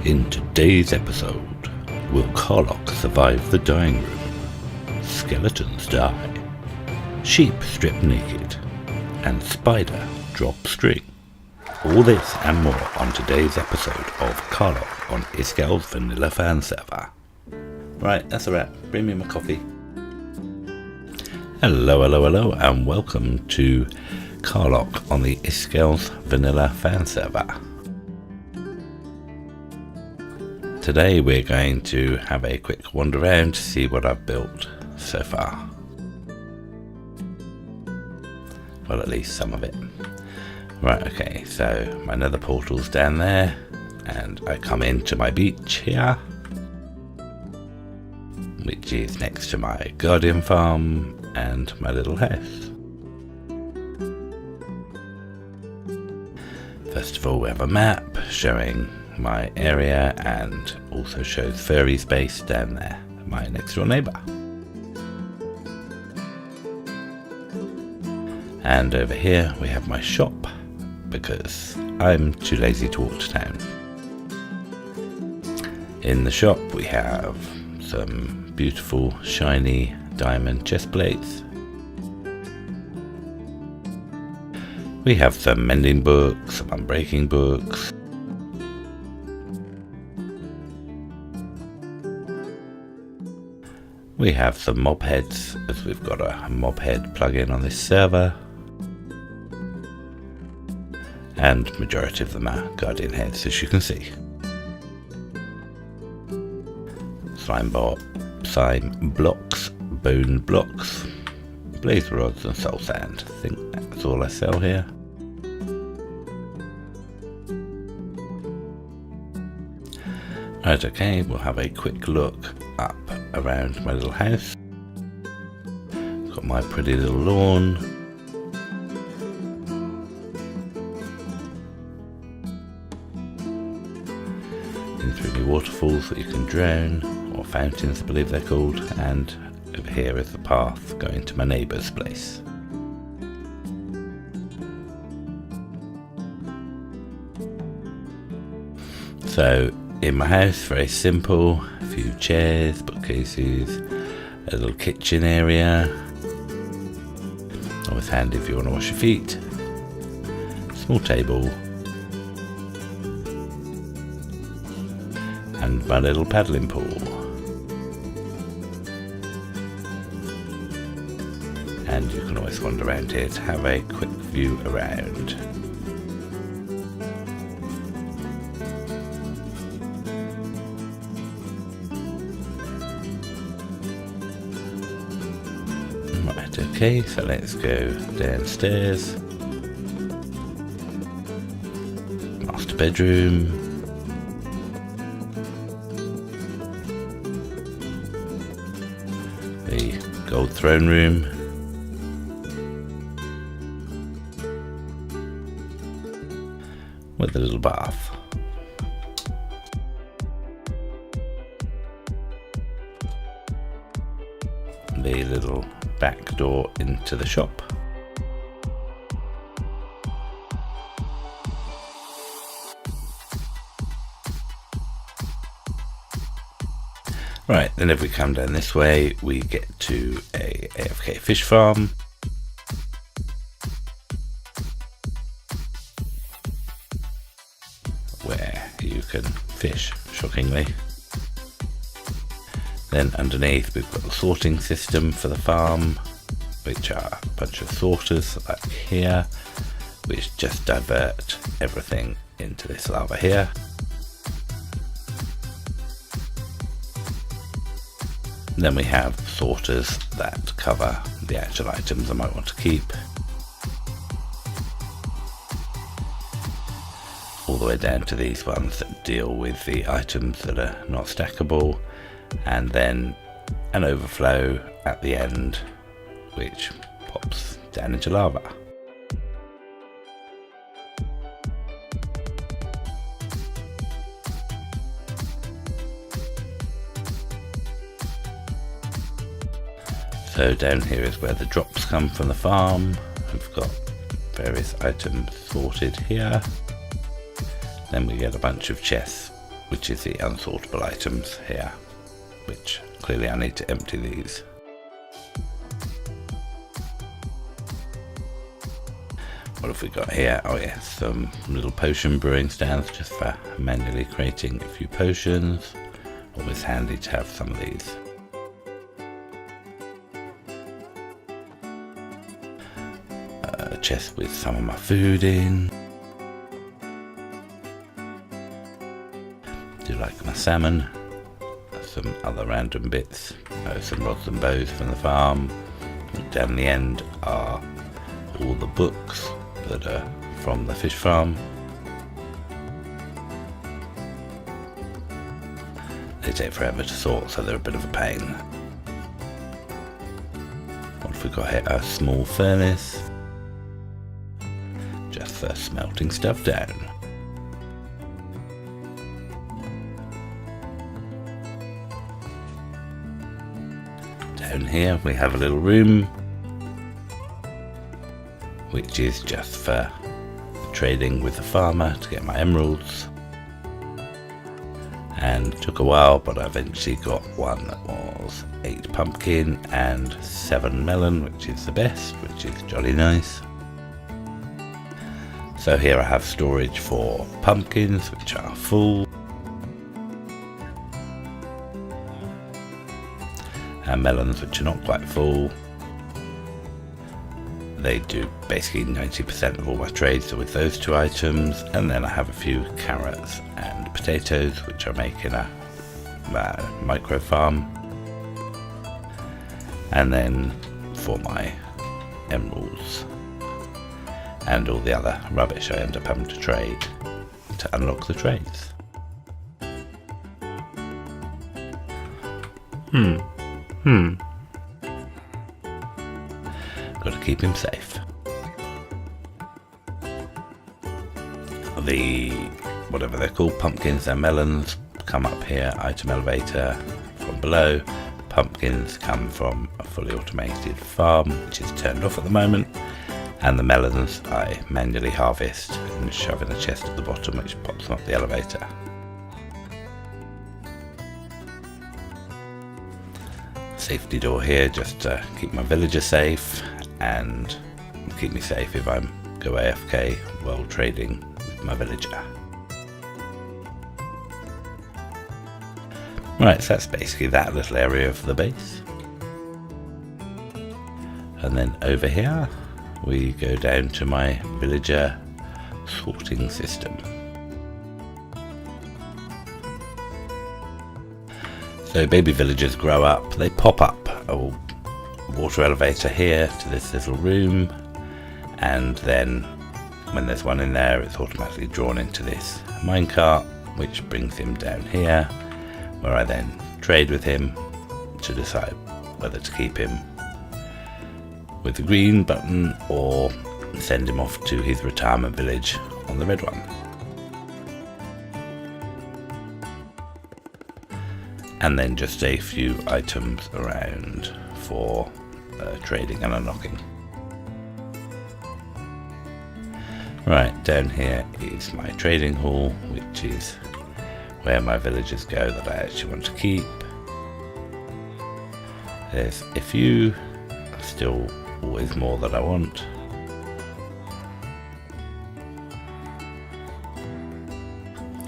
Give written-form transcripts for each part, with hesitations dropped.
In today's episode, will Karloc survive the dying room? Skeletons die, sheep strip naked, and spider drop string. All this and more on today's episode of Karloc on Iskall85 Fan Server. Right, that's a wrap. Bring me my coffee. Hello, and welcome to Karloc on the Iskall85 Fan Server. Today we're going to have a quick wander around to see what I've built so far. Well, at least some of it. Right, okay, so my nether portal's down there, and I come into my beach here, which is next to my guardian farm and my little house. First of all, we have a map showing my area and also shows furry space down there, my next door neighbour. And over here we have my shop, because I'm too lazy to walk to town. In the shop we have some beautiful shiny diamond chest plates. We have some mending books, some unbreaking books. We have some mob heads, as we've got a mob head plugin on this server. And majority of them are guardian heads, as you can see. Slime blocks, bone blocks, blaze rods and soul sand. I think that's all I sell here. Right, okay, we'll have a quick look up around my little house. Got my pretty little lawn. In through the waterfalls that you can drown, or fountains I believe they're called, and over here is the path going to my neighbour's place. So in my house, very simple, a few chairs, bookcases, a little kitchen area, always handy if you want to wash your feet, small table, and my little paddling pool. And you can always wander around here to have a quick view around. Right, okay, so let's go downstairs. Master bedroom. The gold throne room. With a little bath. The little back door into the shop. Right, then if we come down this way, we get to a AFK fish farm. Where you can fish, shockingly. Then underneath we've got the sorting system for the farm, which are a bunch of sorters like here, which just divert everything into this lava here. Then we have sorters that cover the actual items I might want to keep. All the way down to these ones that deal with the items that are not stackable. And then an overflow at the end, which pops down into lava. So down here is where the drops come from the farm. We've got various items sorted here. Then we get a bunch of chests which is the unsortable items here, which clearly I need to empty these. What have we got here? Oh yes, some little potion brewing stands just for manually creating a few potions. Always handy to have some of these. A chest with some of my food in. Do like my salmon. Some other random bits. Some rods and bows from the farm. Down the end are all the books that are from the fish farm. They take forever to sort, so they're a bit of a pain. What have we got here? A small furnace, just for smelting stuff down. Down here we have a little room, which is just for trading with the farmer to get my emeralds. And it took a while, but I eventually got one that was 8 pumpkin and 7 melon, which is the best, which is jolly nice. So here I have storage for pumpkins, which are full, and melons, which are not quite full. They do basically 90% of all my trades, so with those 2 items, and then I have a few carrots and potatoes, which I make in a micro farm. And then for my emeralds and all the other rubbish I end up having to trade to unlock the trades. Got to keep him safe. The whatever they're called, pumpkins and melons, come up here, item elevator from below. Pumpkins come from a fully automated farm, which is turned off at the moment, and the melons I manually harvest and shove in a chest at the bottom, which pops them up the elevator. Safety door here just to keep my villager safe and keep me safe if I go AFK while trading with my villager. Right, so that's basically that little area of the base. And then over here we go down to my villager sorting system. So baby villagers grow up, they pop up a water elevator here to this little room, and then when there's one in there it's automatically drawn into this minecart, which brings him down here, where I then trade with him to decide whether to keep him with the green button or send him off to his retirement village on the red one. And then just a few items around for trading and unlocking. Right, down here is my trading hall, which is where my villagers go that I actually want to keep. There's a few, still always more that I want.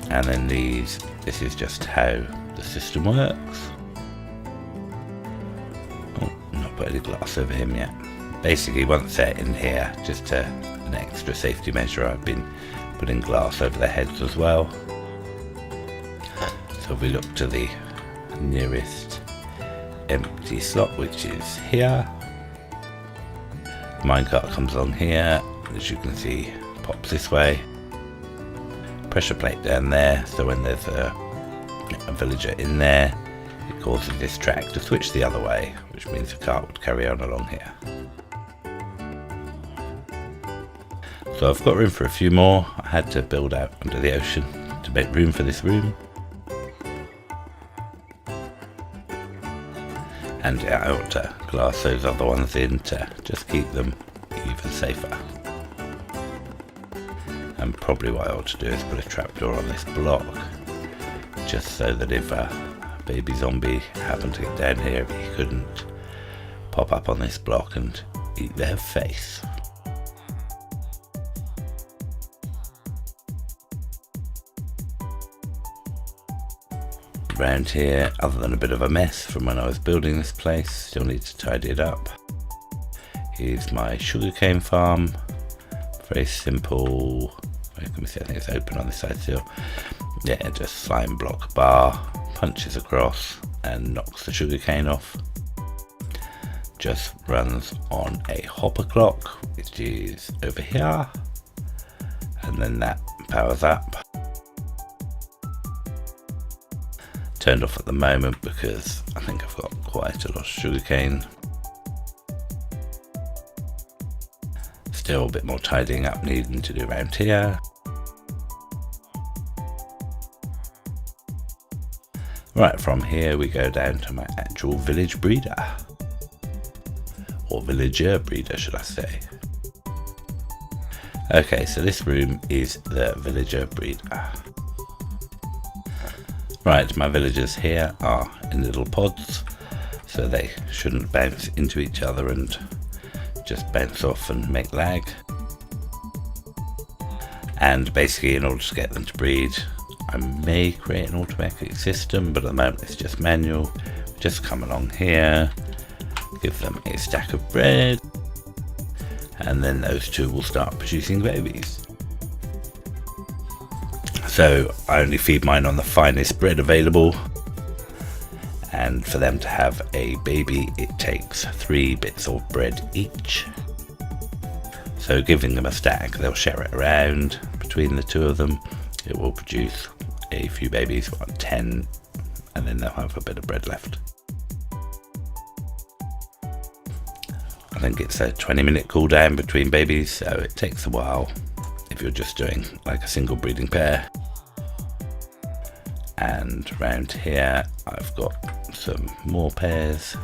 And then this is just how the system works. Oh, not put any glass over him yet. Basically once they're in here, just an extra safety measure, I've been putting glass over their heads as well. So if we look to the nearest empty slot, which is here, the minecart comes along here, as you can see pops this way. Pressure plate down there, so when there's a villager in there, it causes this track to switch the other way, which means the cart would carry on along here. So I've got room for a few more. I had to build out under the ocean to make room for this room. And yeah, I want to glass those other ones in to just keep them even safer. And probably what I ought to do is put a trapdoor on this block just so that if a baby zombie happened to get down here, he couldn't pop up on this block and eat their face. Around here, other than a bit of a mess from when I was building this place, still need to tidy it up. Here's my sugarcane farm. Very simple. Where can we see? I think it's open on this side still. Yeah, just slime block bar, punches across and knocks the sugarcane off. Just runs on a hopper clock, which is over here, and then that powers up. Turned off at the moment because I think I've got quite a lot of sugarcane. Still a bit more tidying up needing to do around here. Right, from here we go down to my actual village breeder. Or villager breeder, should I say. Okay, so this room is the villager breeder. Right, my villagers here are in little pods, so they shouldn't bounce into each other and just bounce off and make lag. And basically, in order to get them to breed, I may create an automatic system, but at the moment it's just manual. Just come along here, give them a stack of bread, and then those two will start producing babies. So I only feed mine on the finest bread available, and for them to have a baby it takes 3 bits of bread each. So giving them a stack, they'll share it around between the two of them. It will produce a few babies, about 10, and then they'll have a bit of bread left. I think it's a 20-minute cooldown between babies, so it takes a while if you're just doing like a single breeding pair. And around here I've got some more pairs.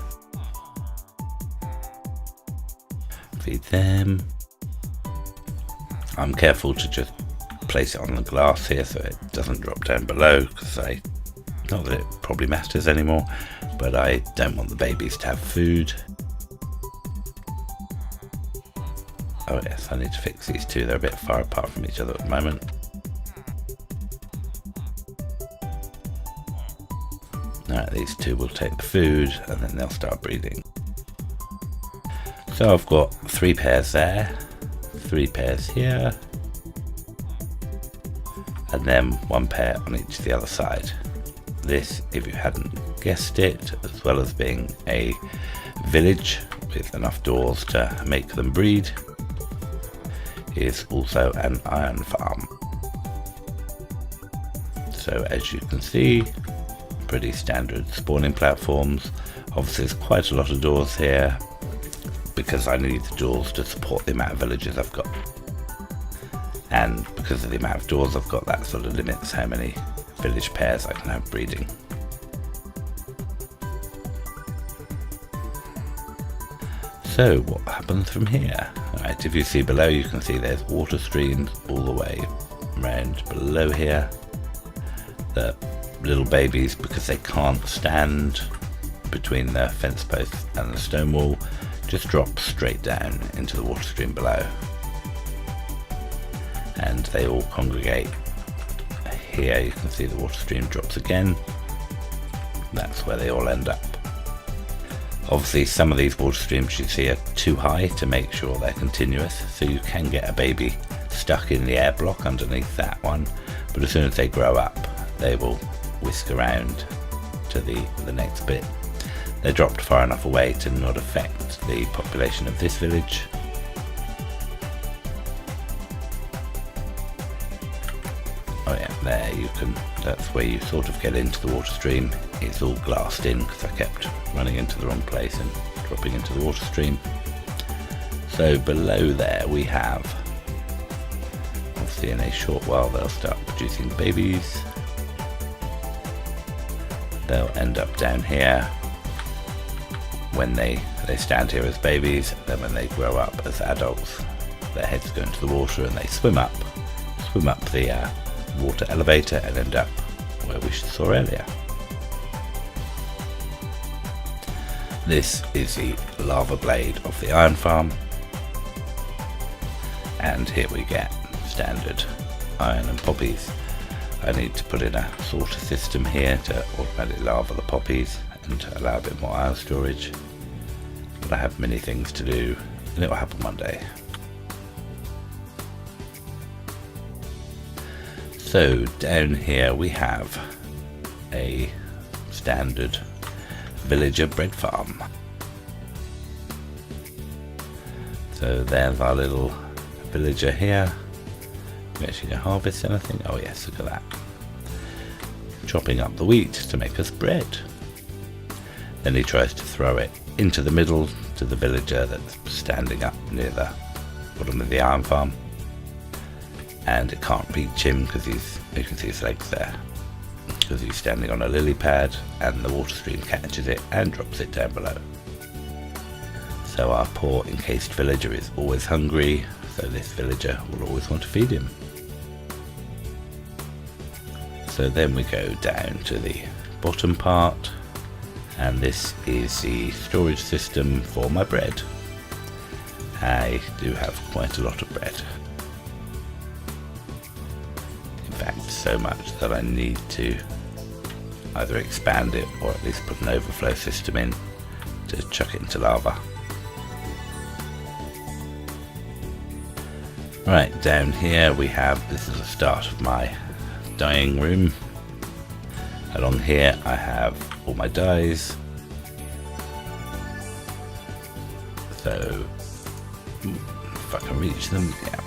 Feed them. I'm careful to just place it on the glass here so it doesn't drop down below, because not that it probably matters anymore, but I don't want the babies to have food. Oh yes, I need to fix these two, they're a bit far apart from each other at the moment. Alright, these two will take the food and then they'll start breeding. So I've got 3 pairs there, 3 pairs here, and then 1 pair on each of the other side. This, if you hadn't guessed it, as well as being a village with enough doors to make them breed, is also an iron farm. So as you can see, pretty standard spawning platforms. Obviously there's quite a lot of doors here because I need the doors to support the amount of villagers I've got, and because of the amount of doors I've got, that sort of limits how many village pairs I can have breeding. So what happens from here? Right, if you see below, you can see there's water streams all the way around below here. The little babies, because they can't stand between the fence posts and the stone wall, just drop straight down into the water stream below, and they all congregate here. You can see the water stream drops again. That's where they all end up. Obviously some of these water streams you see are too high to make sure they're continuous, so you can get a baby stuck in the air block underneath that one, but as soon as they grow up they will whisk around to the next bit. They're dropped far enough away to not affect the population of this village. Oh yeah, there you can, that's where you sort of get into the water stream. It's all glassed in because I kept running into the wrong place and dropping into the water stream. So below there we have, obviously in a short while they'll start producing babies. They'll end up down here when they stand here as babies, then when they grow up as adults their heads go into the water and they swim up the water elevator and end up where we saw earlier. This is the lava blade of the iron farm, and here we get standard iron and poppies. I need to put in a sorter system here to automatically lava the poppies and to allow a bit more iron storage, but I have many things to do and it will happen one day. So down here we have a standard villager bread farm. So there's our little villager here. We actually gonna harvest anything? Oh yes, look at that. Chopping up the wheat to make us bread. Then he tries to throw it into the middle to the villager that's standing up near the bottom of the iron farm. And it can't reach him because you can see his legs there. Because he's standing on a lily pad and the water stream catches it and drops it down below. So our poor encased villager is always hungry, so this villager will always want to feed him. So then we go down to the bottom part, and this is the storage system for my bread. I do have quite a lot of bread. In fact, so much that I need to either expand it or at least put an overflow system in to chuck it into lava. Right, down here we have, this is the start of my dyeing room. Along here I have all my dyes. So, if I can reach them, yeah.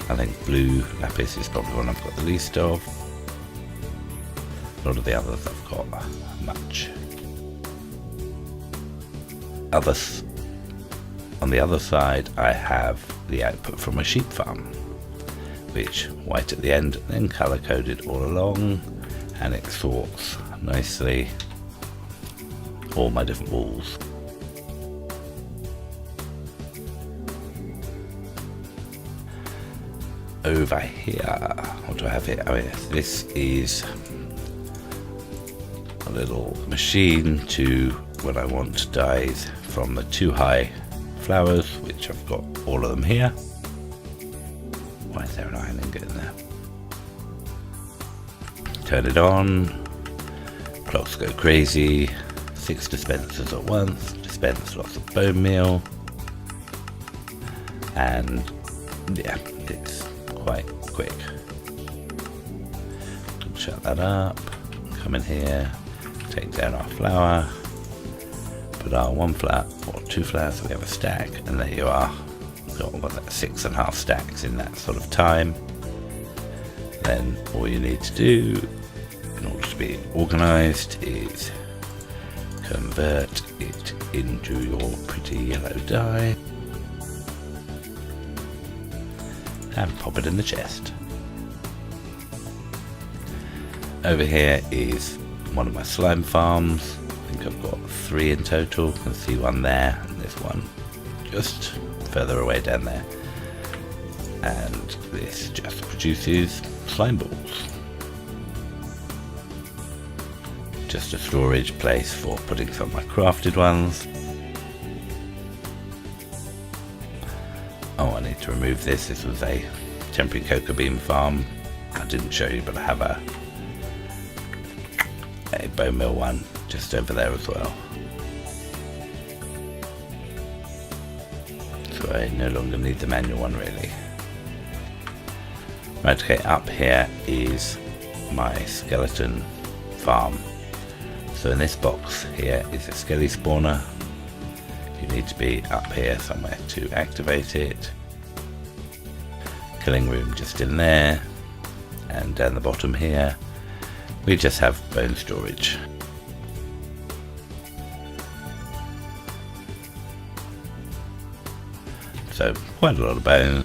I think blue lapis is probably one I've got the least of. A lot of the others I've got much. Others. On the other side I have the output from a sheep farm, which white at the end, then colour coded all along, and it sorts nicely all my different walls. Over here, what do I have here? Oh yes, this is a little machine to when I want dyes from the 2 high flowers, which I've got all of them here. Why is there an iron ingot in there? Turn it on, clocks go crazy, 6 dispensers at once, dispense lots of bone meal, and yeah, it's quite quick. Shut that up, come in here, take down our flour, put our 1 flower or 2 flowers, so we have a stack, and there you are. We've got 6.5 stacks in that sort of time. Then all you need to do in order to be organized is convert it into your pretty yellow dye and pop it in the chest. Over here is one of my slime farms. I think I've got 3 in total. You can see one there and this one just further away down there. And this just produces slime balls. Just a storage place for putting some of my crafted ones. Oh, I need to remove this. This was a temporary cocoa bean farm. I didn't show you, but I have a bone meal one just over there as well. So I no longer need the manual one really. Right, okay, up here is my skeleton farm. So in this box here is a skelly spawner. You need to be up here somewhere to activate it. Killing room just in there, and down the bottom here we just have bone storage. So quite a lot of bone.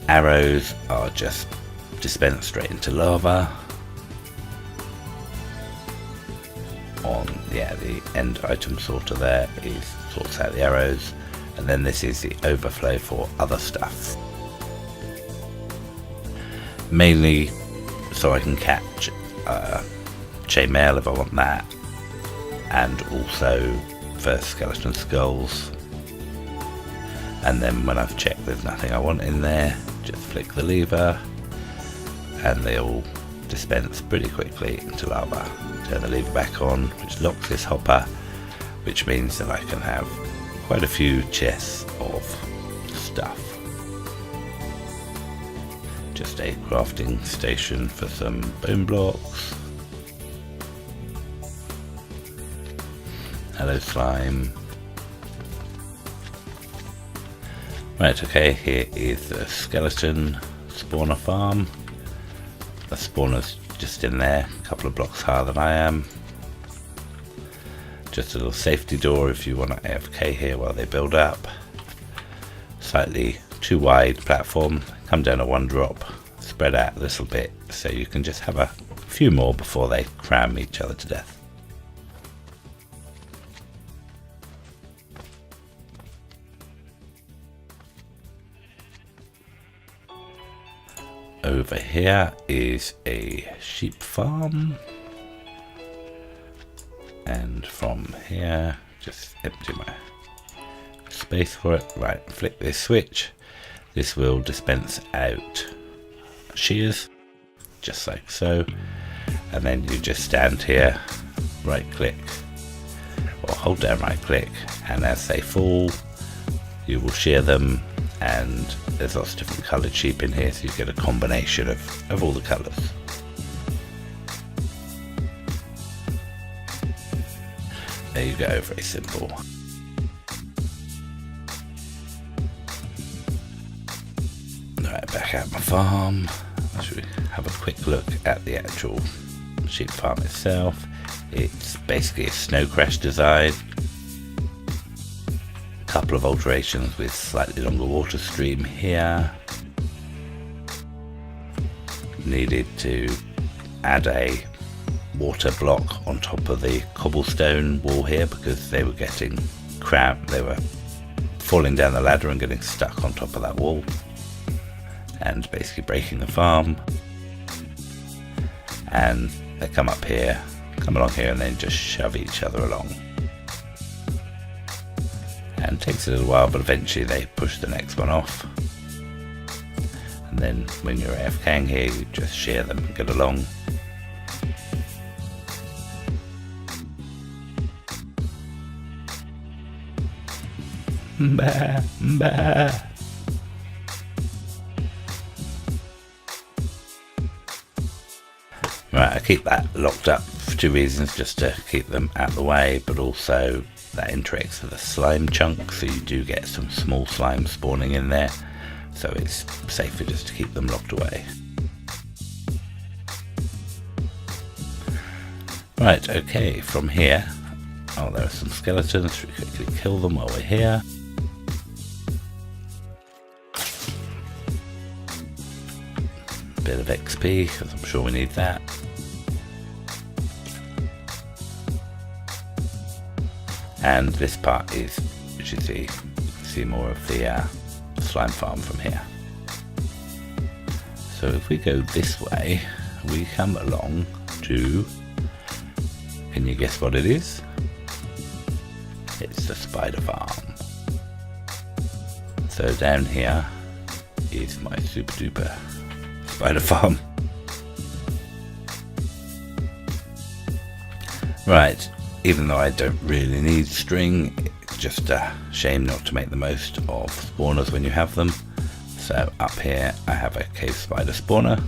Arrows are just dispensed straight into lava. On the end item sorter there sorts out the arrows, and then this is the overflow for other stuff. mainly so I can catch chainmail if I want that, and also for skeleton skulls. And then when I've checked there's nothing I want in there, just flick the lever and they all dispense pretty quickly into lava. Turn the lever back on, which locks this hopper, which means that I can have quite a few chests of stuff. Just a crafting station for some bone blocks. Hello slime. Right, okay, here is the skeleton spawner farm. The spawner's just in there, a couple of blocks higher than I am. Just a little safety door if you want to AFK here while they build up. Slightly too wide platform, come down at one drop, spread out a little bit so you can just have a few more before they cram each other to death. Over here is a sheep farm, and from here just empty my space for it. Right, flick this switch, this will dispense out shears just like so, and then you just stand here, right click or hold down right click, and as they fall you will shear them. And there's lots of different coloured sheep in here, so you get a combination of all the colours. There you go, very simple. Right, back at my farm. Should we have a quick look at the actual sheep farm itself? It's basically a snow crash design. Couple of alterations with slightly longer water stream here. Needed to add a water block on top of the cobblestone wall here because they were getting cramped. They were falling down the ladder and getting stuck on top of that wall and basically breaking the farm. And they come up here, come along here, and then just shove each other along. And it takes a little while, but eventually they push the next one off. And then when you're AFKing here, you just shear them and get along. Bah, bah. Right, I keep that locked up for two reasons, just to keep them out of the way, but also that interacts with the slime chunk, so you do get some small slime spawning in there, so it's safer just to keep them locked away. Right, okay, from here, oh, there are some skeletons, we quickly kill them while we're here. Bit of XP, because I'm sure we need that. And this part is, which you see more of the slime farm from here. So if we go this way, we come along to, can you guess what it is? It's the spider farm. So down here is my super duper spider farm. Right. Even though I don't really need string, it's just a shame not to make the most of spawners when you have them. So up here I have a cave spider spawner.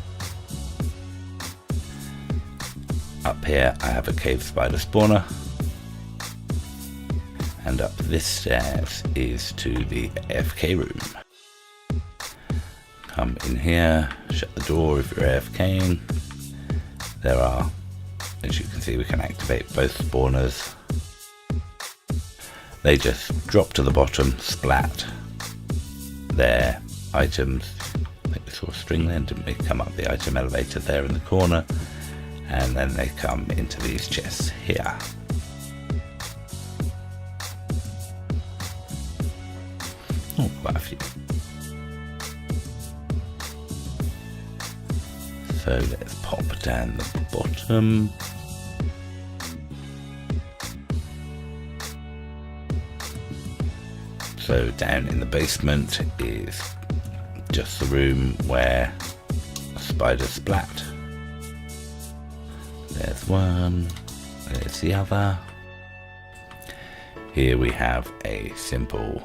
Up here I have a cave spider spawner. And up this stairs is to the AFK room. Come in here, shut the door if you're AFKing. There are, as you can see, we can activate both spawners. They just drop to the bottom, splat their items. I think we saw a string then, didn't we? Come up the item elevator there in the corner, and then they come into these chests here. Oh, quite a few. So let's pop down the bottom. So down in the basement is just the room where spiders splat. There's one, there's the other. Here we have a simple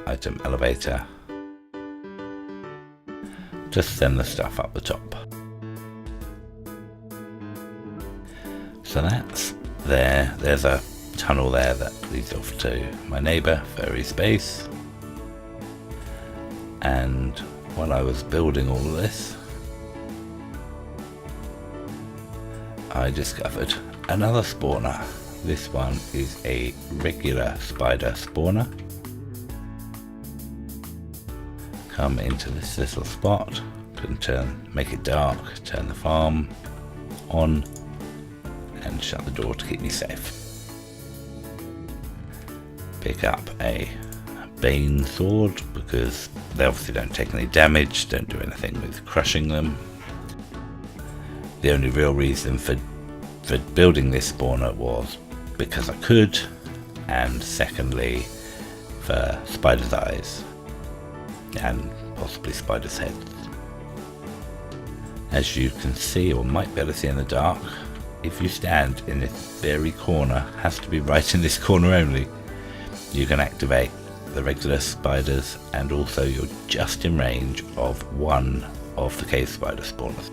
item elevator. Just send the stuff up the top. So that's there. There's a tunnel there that leads off to my neighbour, Furry Space. And while I was building all of this, I discovered another spawner. This one is a regular spider spawner. Come into this little spot, make it dark, turn the farm on, and shut the door to keep me safe. Pick up a Bane sword because they obviously don't take any damage, don't do anything with crushing them. The only real reason for building this spawner was because I could, and secondly for spiders' eyes and possibly spiders' heads. As you can see, or might be able to see in the dark, if you stand in this very corner, has to be right in this corner only, you can activate the regular spiders, and also you're just in range of one of the cave spider spawners.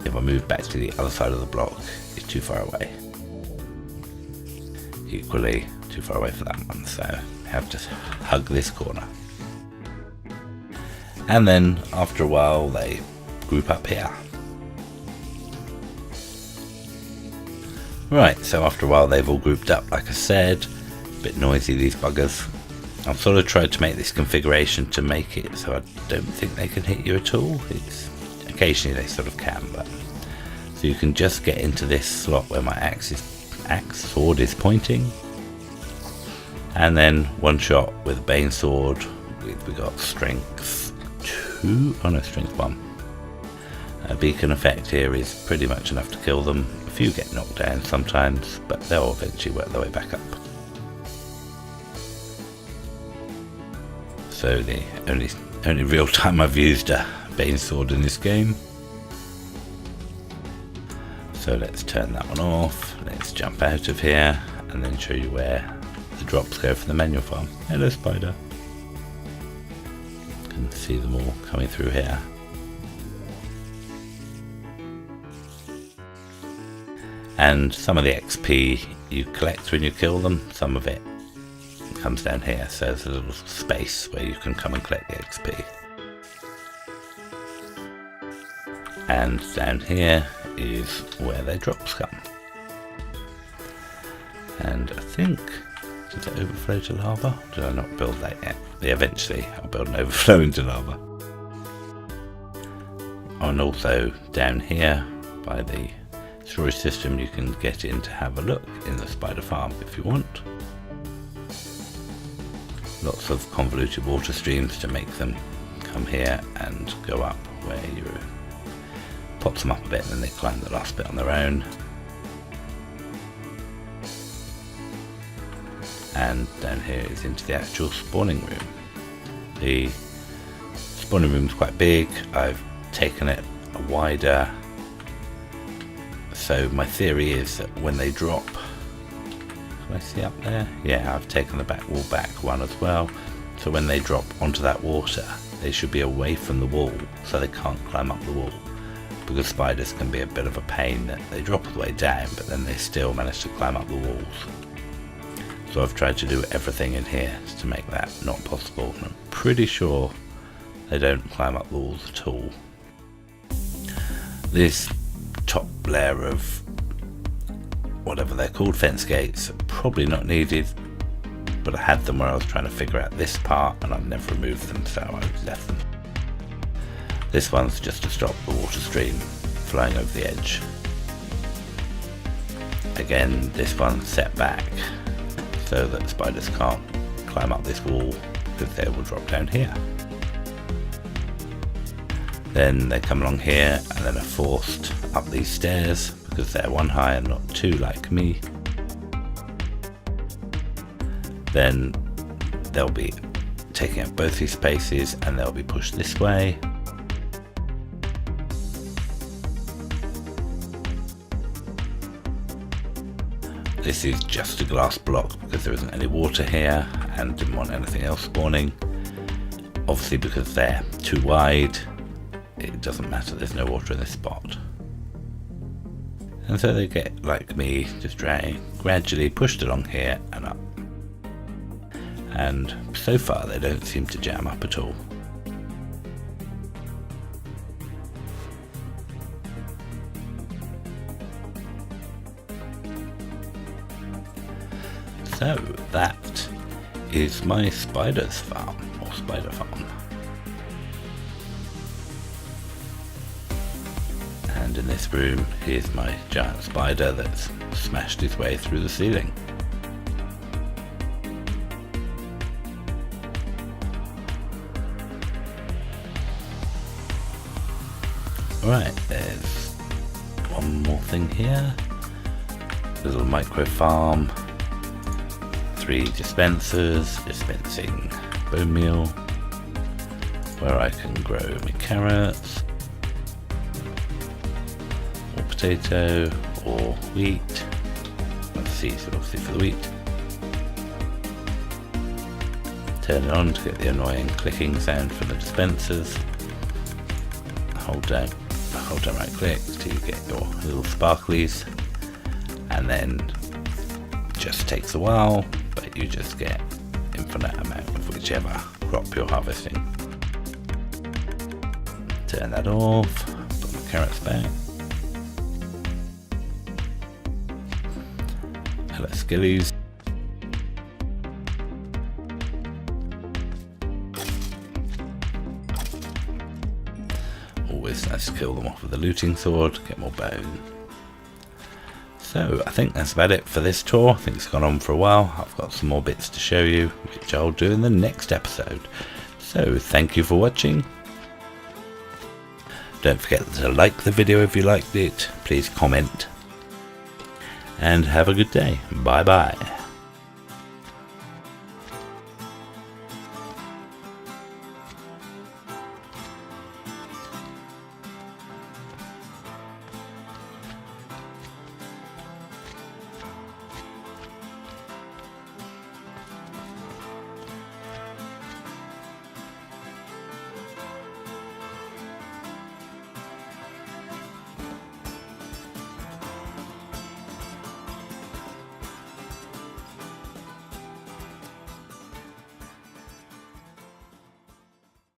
If I move back to the other side of the block, it's too far away. Equally too far away for that one, so I have to hug this corner. And then after a while they group up here. Right, so after a while they've all grouped up, like I said. A bit noisy, these buggers. I've sort of tried to make this configuration to make it so I don't think they can hit you at all. It's occasionally they sort of can, but so you can just get into this slot where my sword is pointing, and then one shot with a Bane sword. We got strength 2, oh no, strength 1. A beacon effect here is pretty much enough to kill them. A few get knocked down sometimes, but they'll eventually work their way back up. So the only real time I've used a Bane sword in this game. So let's turn that one off. Let's jump out of here and then show you where the drops go for the manual farm. Hello, spider. You can see them all coming through here. And some of the XP you collect when you kill them, some of it comes down here, so there's a little space where you can come and collect the XP. And down here is where their drops come. And I think, did it overflow to lava? Did I not build that yet? Yeah, eventually I'll build an overflow into lava. And also down here by the storage system you can get in to have a look in the spider farm if you want. Lots of convoluted water streams to make them come here and go up where you pop them up a bit and then they climb the last bit on their own. And down here is into the actual spawning room. The spawning room is quite big. I've taken it wider. So my theory is that when they drop, can I see up there? Yeah, I've taken the back wall back one as well. So when they drop onto that water, they should be away from the wall so they can't climb up the wall. Because spiders can be a bit of a pain that they drop all the way down, but then they still manage to climb up the walls. So I've tried to do everything in here to make that not possible. And I'm pretty sure they don't climb up the walls at all. This top layer of whatever they're called, fence gates, are probably not needed, but I had them where I was trying to figure out this part and I've never removed them, so I left them. This one's just to stop the water stream flowing over the edge. Again, this one's set back so that spiders can't climb up this wall because they will drop down here. Then they come along here and then are forced up these stairs because they're one high and not two like me. Then they'll be taking up both these spaces and they'll be pushed this way. This is just a glass block because there isn't any water here and didn't want anything else spawning. Obviously because they're too wide, it doesn't matter, there's no water in this spot. And so they get, like me, just gradually pushed along here and up. And so far they don't seem to jam up at all. So that is my spider's farm, or spider farm. And in this room, here's my giant spider that's smashed his way through the ceiling. Right, there's one more thing here. A little micro farm. 3 dispensers, dispensing bone meal, where I can grow my carrots, or potato, or wheat. Let's see, so obviously for the wheat. Turn it on to get the annoying clicking sound for the dispensers. Hold down right click till you get your little sparklies, and then it just takes a while. But you just get infinite amount of whichever crop you're harvesting. Turn that off, put my carrots back. Hello skillies. Always nice to kill them off with a looting sword, get more bone. So I think that's about it for this tour. I think it's gone on for a while. I've got some more bits to show you, which I'll do in the next episode. So thank you for watching. Don't forget to like the video if you liked it. Please comment. And have a good day. Bye bye.